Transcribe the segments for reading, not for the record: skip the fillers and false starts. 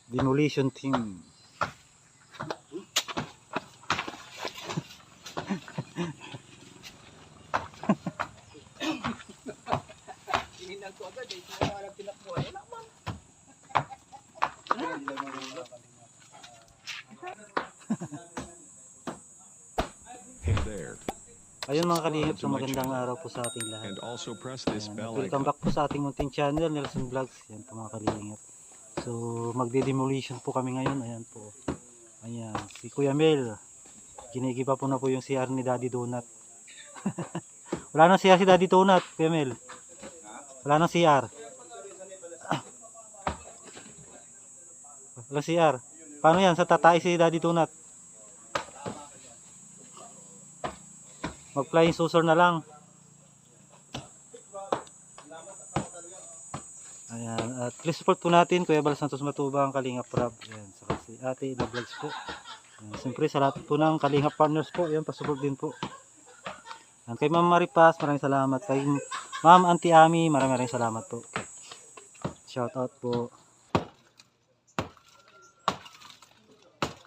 Demolition team. Hinihinag ko agad eh. Kaya walang tinakbuhan. Wala man. There. Ayun mga kalingap, so magandang araw po sa ating lahat. And also press this bell Welcome icon. back po sa ating munting channel, Nelson Vlogs. Yan po mga kalingap. So magde-demolition po kami ngayon. Ayan po. Ayan, si Kuya Mel. Ginigiba po na po yung CR ni Daddy Donut. Wala nang CR si Daddy Donut, Kuya Mel. Wala nang CR. Wala CR. Paano yan? Sa tatay si Daddy Donut. Mag-flying saucer na lang. Ayan. At please support po natin Kuya Bal Santos Matubang, Kalingap Rab. Ayan. Saka si Ate Ila Vlogs po. Ayan. Siyempre sa lahat po ng Kalingap partners po. Ayan. Pasupport din po. Ayan. Kay Ma'am Maripas, maraming salamat. Kay Ma'am Auntie Ami, maraming salamat po. Okay. Shout out po.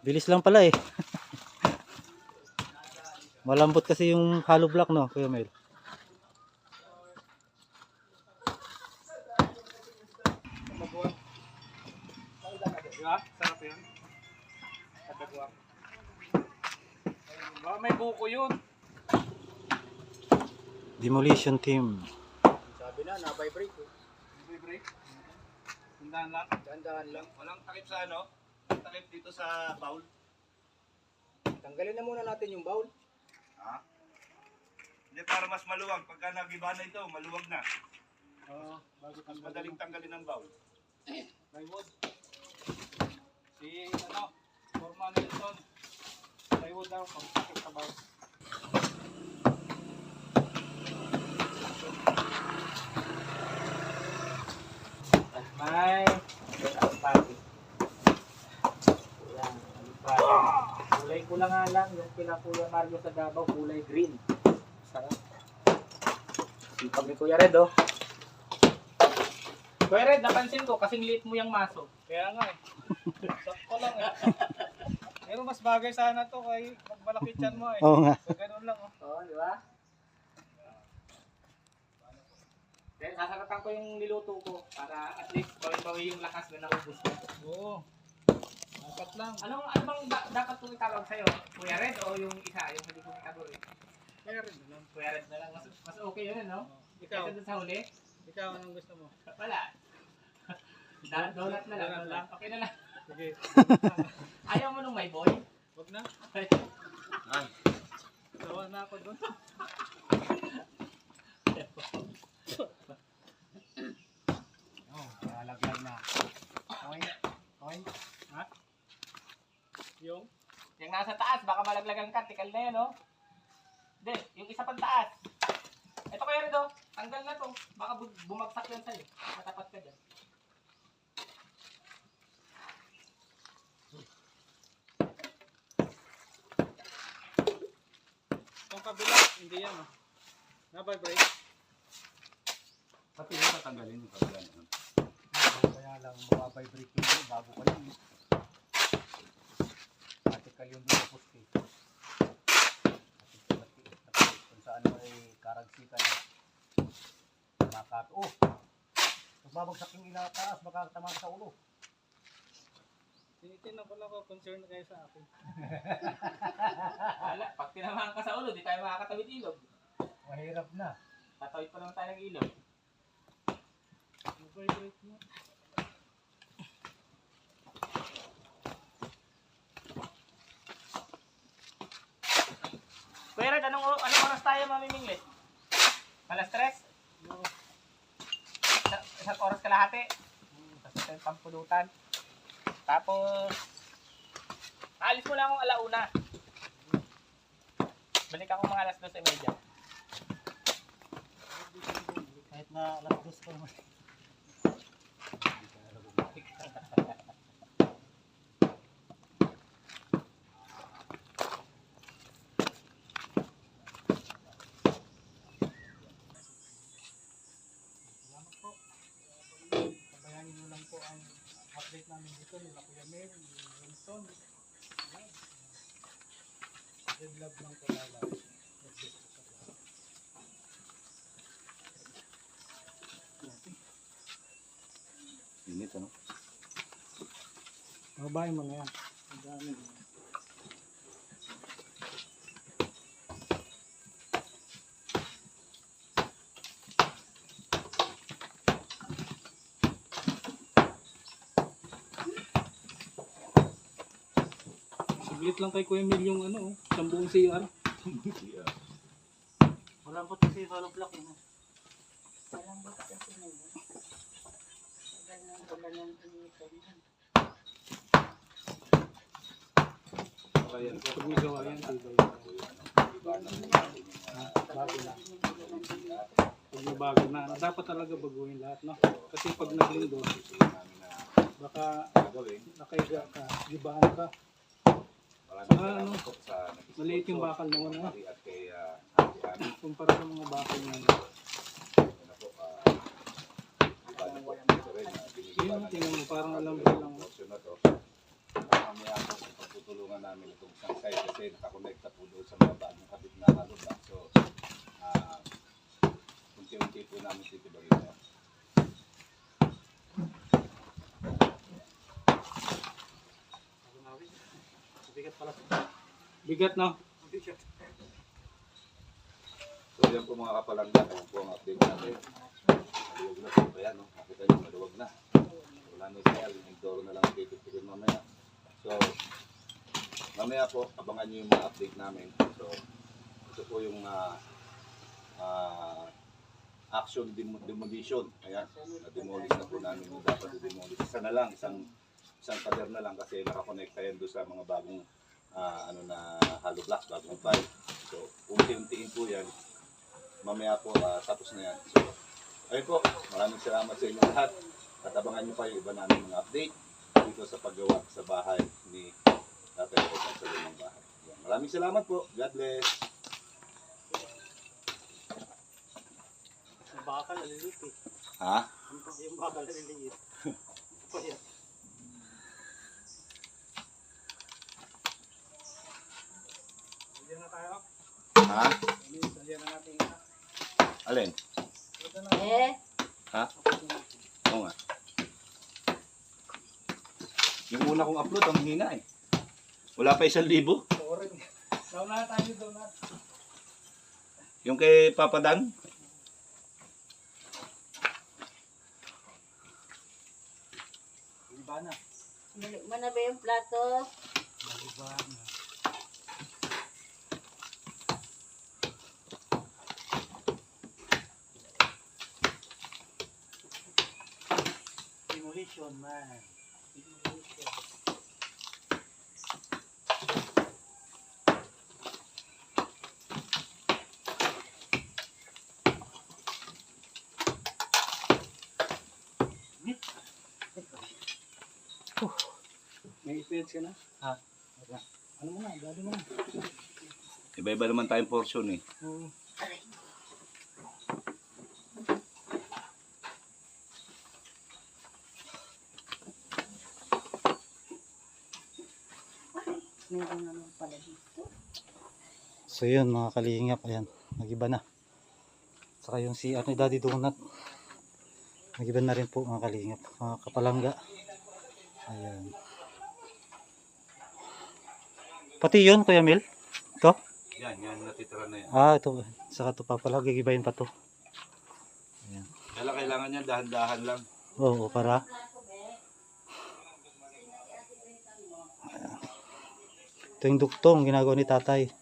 Bilis lang pala eh. Malambot kasi yung hollow block, no, Kuya Mel? Diba? Sarap yun. Katagwang. Diba? May buko yun. Demolition team. Sabi na, na-vibrate eh. Na-vibrate? Tandaan lang? Tandaan lang. Walang takip sa ano? Walang takip dito sa bowl. Tanggalin na muna natin yung bowl. Ha? Hindi, para mas maluwag. Pagka nagiba na ito, maluwag na. Oo. Mas madaling tanggalin ang bowl. Plywood. Si ano, Forman Nelson. Plywood daw, pag-sakit sa bowl. May alipati. Yan, alipati. Kulay ko lang nga lang, yung kila Kuya Mario sa Davao, kulay green. Sarap. Sipag ni Kuya Red, oh. Kuya Red, napansin ko, kasing liit mo yung maso. Kaya nga eh. Sakto lang eh. Pero mas bagay sana to kay magmalaki tiyan mo eh. Oo nga. So, ganun lang oh. Oo, di ba? Then, sasarapan ko yung niluto ko para at least bawi-bawi yung lakas na naubos ko. Oo. Dapat lang. Ano bang dapat kong itawag sa'yo? Kuya Red o yung isa, yung hindi kong itawag? Kuya Red na lang. Kuya Red na lang. Mas okay yun, no? Ikaw? Kaysa dun sa huli? Ikaw, anong gusto mo? Wala. Donut na lang. Donut lang. Okay na lang. Sige. Ayaw mo nung may boy? Huwag na. Ay. Sawa na ako dun. Lalagyan na. Okay? Okay? Ha? Yung nasa taas, baka malaglagan ka. Tikal na yan, no? Hindi, yung isa pang taas. Ito kaya rin, tanggal na to. Baka bumagsak yan sa'yo. Matapat ka dyan. Itong kabila, hindi yan, no? Na-vibrate. Pati yung tatanggalin yung kabila naman. Kaya lang mababibrate yung bago ko lang. Article yung doon sa poste. Kung saan ay karagsikan. Makato. Magbabagsak yung ilataas, baka tama sa ulo. Tinitin ko lang ko, concern kayo sa akin. Wala, pag tinamaan ka sa ulo, di tayo makakatawid ilog. Mahirap na. Tatawid pa naman tayo ng ilog. Vibrate mo. Kuya Red, anong oras tayo mamiminglit? Alas 3? No. Isang oras kalahati. Tapos ito yung pampulutan. Tapos, alis mo lang akong alauna. Balik ako mga alas 12:30. Kahit na alas 2 pa naman. Pabayangin mo lang po ang update namin dito nila Kuya Mel, ni Wilson. Red love lang po lala. Init, ano? Mababahin mo na yan. Ang dami. Saglit lang kay Kuya Mel yung ano, isang buong CR. Walang po kasi hollow block yun. Walang bot kasi na yun. Wala nang initan. Pag may gawa yan, tibay. Bago na. Pag may bago na, dapat talaga baguhin lahat, no? Kasi pag naglindo, baka nakahiga ka, gibahan ka. Ano, maliit yung bakal naman, no? Kumpara sa mga bakal na yun, tingnan mo, parang alam ko lang. Mamaya po, pagtutulungan namin itong isang site kasi nakakonekta po doon sa mga bagong kapit na halubak. So, unti-unti po namin titibagin yan. Bigat pala. Bigat, no? So, yan po mga kapalangga, yan po ang update natin. Maluwag na po ba yan, no? Nakita nyo, maluwag na. Wala na yung yung doro na lang ang titipigin mamaya. So, mamaya po, abangan nyo yung mga update namin. So, ito po yung action demolition. Ayan, na-demolish na po namin yung dapat i-demolish. Isa na lang, isang pader na lang kasi nakakonekta yan doon sa mga bagong hollow blocks, bagong pipe. So, unti-untiin po yan. Mamaya po, tapos na yan. So, ayun po, maraming salamat sa inyo lahat. At abangan nyo pa yung iba namin mga update dito sa paggawa sa bahay ni Tatay Rosa sa lumang bahay. Yan. Maraming salamat po. God bless. Yung bakal, naliliit eh. Ha? Yung bakal, naliliit. Kaya. Salyan na tayo. Ha? Salyan na natin. Alin? Eh, Ha? Oo nga. Yung una kong upload, ang hina eh. Wala pa 1,000. Sorry. Nauna tayo doon na. Yung kay Papa Dan, Iba na. malikman na ba yung plato? Iba na. Demolition man. Demolition. May experience ka na? Ha? Ano mo na, gado mo na. iba-iba naman tayong portion eh. Oo. Meron naman pala dito. So yun mga kalingap, ayan, nagiba na. Saka yung si ni Daddy Donut, nagiba na rin po mga kalingap, mga kapalangga. Ayan. Pati yun Kuya Mel? Ito? Yan natitira na yan. Ah, ito. Saka ito pa pala, gigibayin pa to. Ayan. Kaya kailangan yan, dahan-dahan lang. Oo, para. Ito yung duktong ginagawa ni tatay.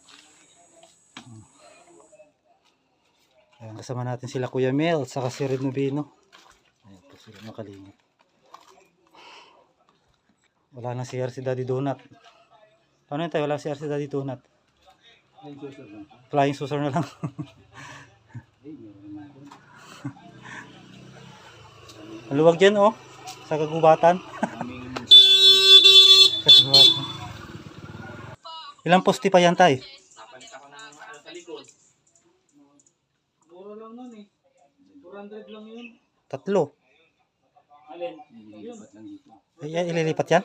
Ayan, kasama natin sila Kuya Mel, saka si Red Nubino. Ayan po sila makalingap. Wala na CR si Daddy Donut. Paano yun tayo? Wala CR si Daddy Donut. Flying saucer na lang. Maluwag dyan oh. Sa kagubatan. Kagubatan. Ilang poste pa yan tay? Napalit ako ng sa likod. Mura lang nun eh. 400 lang yun. Tatlo. Alin? Yun. Ay, ililipat yan?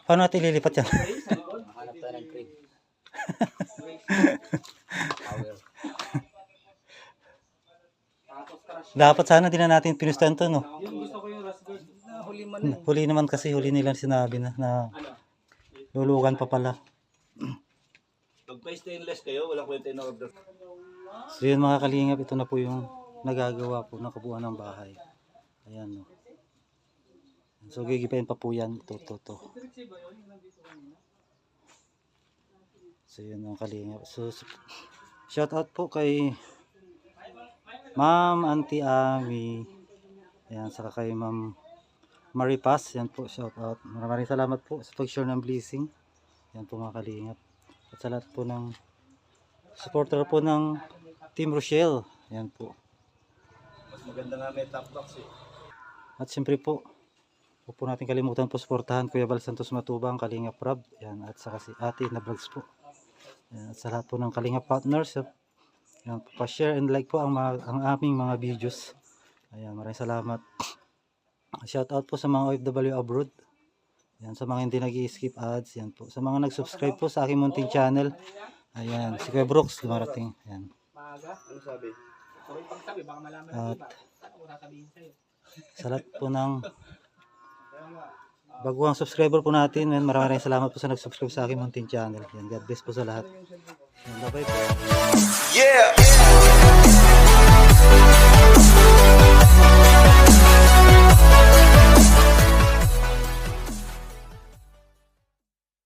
Paano natin ililipat yan? Hanap tayo ng crane. Power. Dapat sana din na natin pinustahan to, no? Yung gusto ko yung rasguard na huli man eh. Huli naman kasi, huli nila sinabi na lulugan pa pala. Magpa-stainless kayo, walang kwenta in order. So yun mga kalingap, ito na po yung nagagawa po ng kabuuan ng bahay. Ayan, no. So gigipain pa po yan. Ito. So yun mga kalingap. So shout out po kay Ma'am Auntie Ami. Ayan, saka kay Ma'am Maripas. Yan po, shout out. Maraming salamat po sa pag-share ng blessing. Yan po mga kalingap. At sa lahat po ng supporter po ng Team Rochelle. Yan po. Mas maganda nga may top box eh. At siyempre po, huwag po natin kalimutan po suportahan Kuya Bal Santos Matubang, Kalingap Rob. Yan, at saka si Ate na vlogs po. Yan, at sa lahat po ng Kalingap partners. Yan, pa-share and like po ang aming mga videos. Ayan, maraming salamat. Shout out po sa mga OFW abroad. Yan, sa mga hindi nag-i-skip ads. Yan po. Sa mga nag-subscribe po sa aking munting channel. Ayan, si Kuya Brooks dumarating. Ayan. Maaga? Ano sabi? Sorry pang sabi, baka malaman ng At iba. Saan ako sasabihin sa'yo? sa lahat po ng baguang subscriber po natin. Yan, maraming salamat po sa nag-subscribe sa aking munting channel. Yan, God bless po sa lahat. Yan, bye-bye po. Yeah.